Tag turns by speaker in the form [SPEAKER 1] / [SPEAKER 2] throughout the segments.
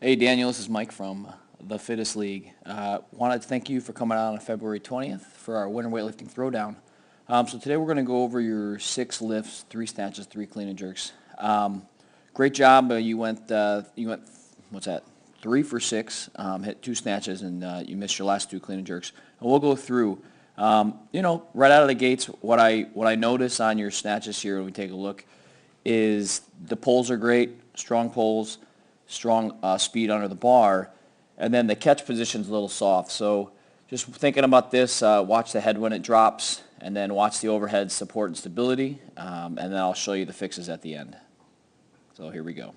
[SPEAKER 1] Hey Daniel, this is Mike from the Fittest League. Wanted to thank you for coming out on February 20th for our winter weightlifting throwdown. So today we're going to go over your 6 lifts, 3 snatches, 3 clean and jerks. Great job. You went what's that? 3 for 6. Hit 2 snatches and you missed your last 2 clean and jerks. And we'll go through. Right out of the gates, what I notice on your snatches here when we take a look is the pulls are great, strong pulls. Strong speed under the bar, and then the catch position's a little soft. So just thinking about this, watch the head when it drops, and then watch the overhead support and stability, and then I'll show you the fixes at the end. So here we go.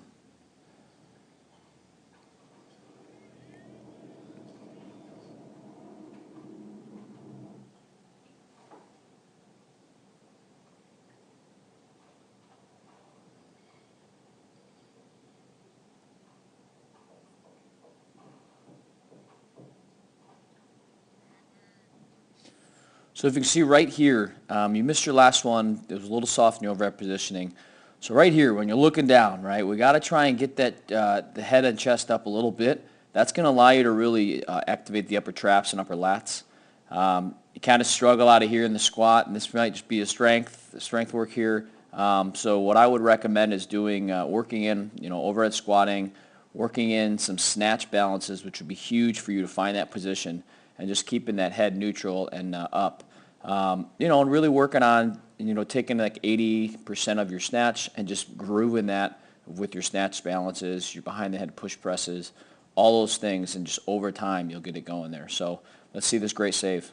[SPEAKER 1] So if you can see right here, you missed your last one. It was a little soft in your overhead positioning. So right here, when you're looking down, right, we got to try and get that the head and chest up a little bit. That's going to allow you to really activate the upper traps and upper lats. You kind of struggle out of here in the squat, and this might just be a strength work here. So what I would recommend is doing working in overhead squatting, working in some snatch balances, which would be huge for you to find that position, and just keeping that head neutral and up. And really working on, taking like 80% of your snatch and just grooving that with your snatch balances, your behind the head push presses, all those things, and just over time you'll get it going there. So let's see this great save.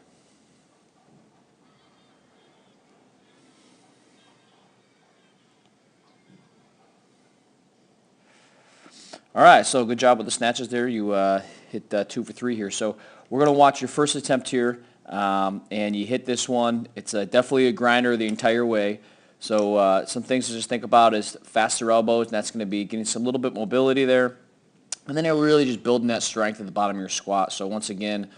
[SPEAKER 1] All right, so good job with the snatches there. You hit 2 for 3 here. So we're going to watch your first attempt here, and you hit this one. It's definitely a grinder the entire way. So some things to just think about is faster elbows, and that's going to be getting some little bit mobility there. And then you're really just building that strength at the bottom of your squat. So once again,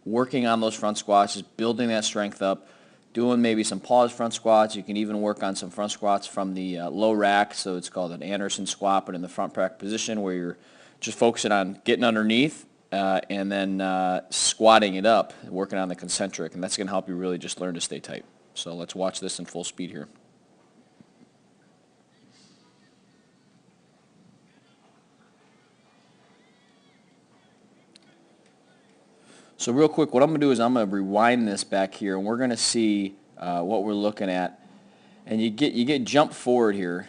[SPEAKER 1] working on those front squats, just building that strength up, doing maybe some pause front squats. You can even work on some front squats from the low rack, so it's called an Anderson squat, but in the front rack position where you're just focusing on getting underneath and then squatting it up, working on the concentric, and that's going to help you really just learn to stay tight. So let's watch this in full speed here. So real quick, what I'm going to do is I'm going to rewind this back here, and we're going to see what we're looking at. And you get jump forward here.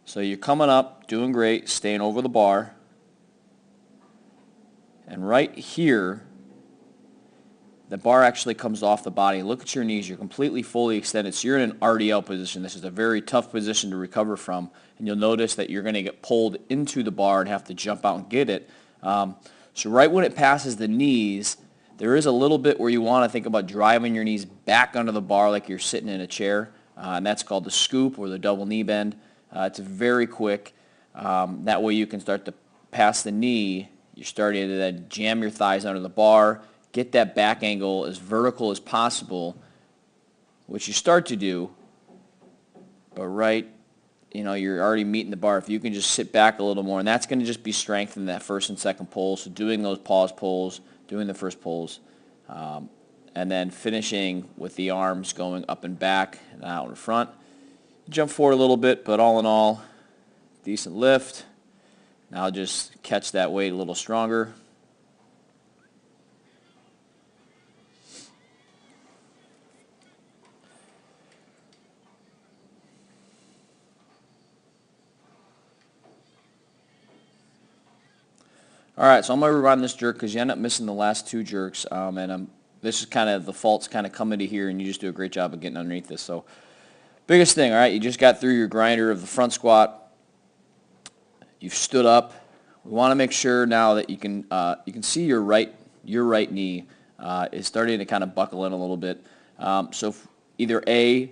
[SPEAKER 1] So you're coming up, doing great, staying over the bar. And right here, the bar actually comes off the body. Look at your knees. You're completely fully extended. So you're in an RDL position. This is a very tough position to recover from. And you'll notice that you're going to get pulled into the bar and have to jump out and get it. So right when it passes the knees, there is a little bit where you want to think about driving your knees back under the bar like you're sitting in a chair, and that's called the scoop or the double knee bend. It's very quick. That way you can start to pass the knee. You're starting to then jam your thighs under the bar, get that back angle as vertical as possible, which you start to do, but right, you're already meeting the bar. If you can just sit back a little more, and that's going to just be strengthening that first and second pull. So doing those pause pulls, doing the first pulls, and then finishing with the arms going up and back and out in front. Jump forward a little bit, but all in all, decent lift. Now just catch that weight a little stronger. All right, so I'm going to rerun this jerk because you end up missing the last 2 jerks, and this is kind of the fault's kind of coming to here, and you just do a great job of getting underneath this. So biggest thing, all right, you just got through your grinder of the front squat. You've stood up. We want to make sure now that you can see your right knee is starting to kind of buckle in a little bit. So either A,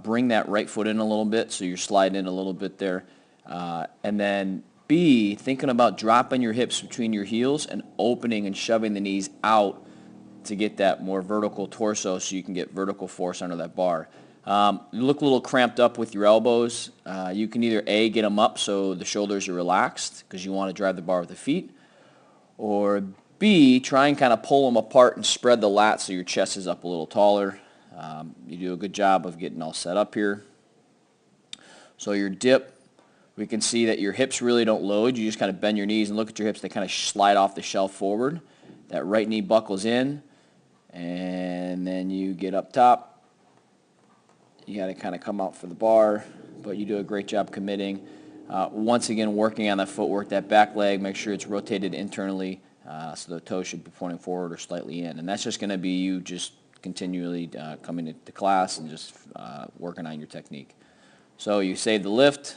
[SPEAKER 1] bring that right foot in a little bit, so you're sliding in a little bit there, and then B, thinking about dropping your hips between your heels and opening and shoving the knees out to get that more vertical torso so you can get vertical force under that bar. You look a little cramped up with your elbows. You can either A, get them up so the shoulders are relaxed because you want to drive the bar with the feet, or B, try and kind of pull them apart and spread the lats so your chest is up a little taller. You do a good job of getting all set up here. So your dip, we can see that your hips really don't load. You just kind of bend your knees and look at your hips. They kind of slide off the shelf forward. That right knee buckles in, and then you get up top. You got to kind of come out for the bar, but you do a great job committing. Once again, working on that footwork, that back leg, make sure it's rotated internally so the toe should be pointing forward or slightly in. And that's just going to be you just continually coming to class and just working on your technique. So you save the lift.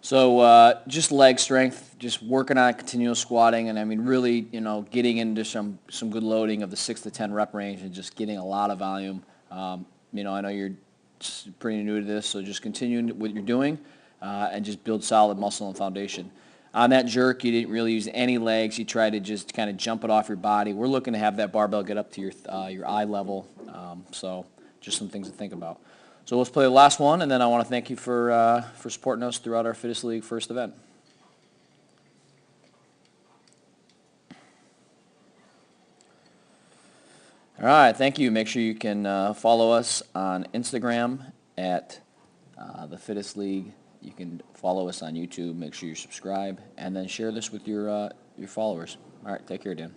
[SPEAKER 1] So just leg strength, just working on continual squatting, and I mean really, getting into some good loading of the 6 to 10 rep range and just getting a lot of volume. I know you're pretty new to this, so just continue what you're doing and just build solid muscle and foundation. On that jerk, you didn't really use any legs. You tried to just kind of jump it off your body. We're looking to have that barbell get up to your eye level, so just some things to think about. So let's play the last one, and then I want to thank you for supporting us throughout our Fittest League first event. All right, thank you. Make sure you can follow us on Instagram at the Fittest League. You can follow us on YouTube. Make sure you subscribe, and then share this with your followers. All right, take care, Dan.